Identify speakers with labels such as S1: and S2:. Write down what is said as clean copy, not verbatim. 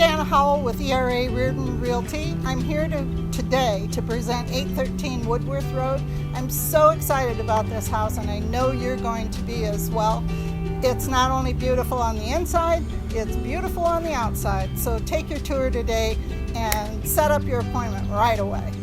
S1: Deanna Howell with ERA Reardon Realty. I'm here today to present 813 Woodworth Road. I'm so excited about this house, and I know you're going to be as well. It's not only beautiful on the inside, it's beautiful on the outside. So take your tour today and set up your appointment right away.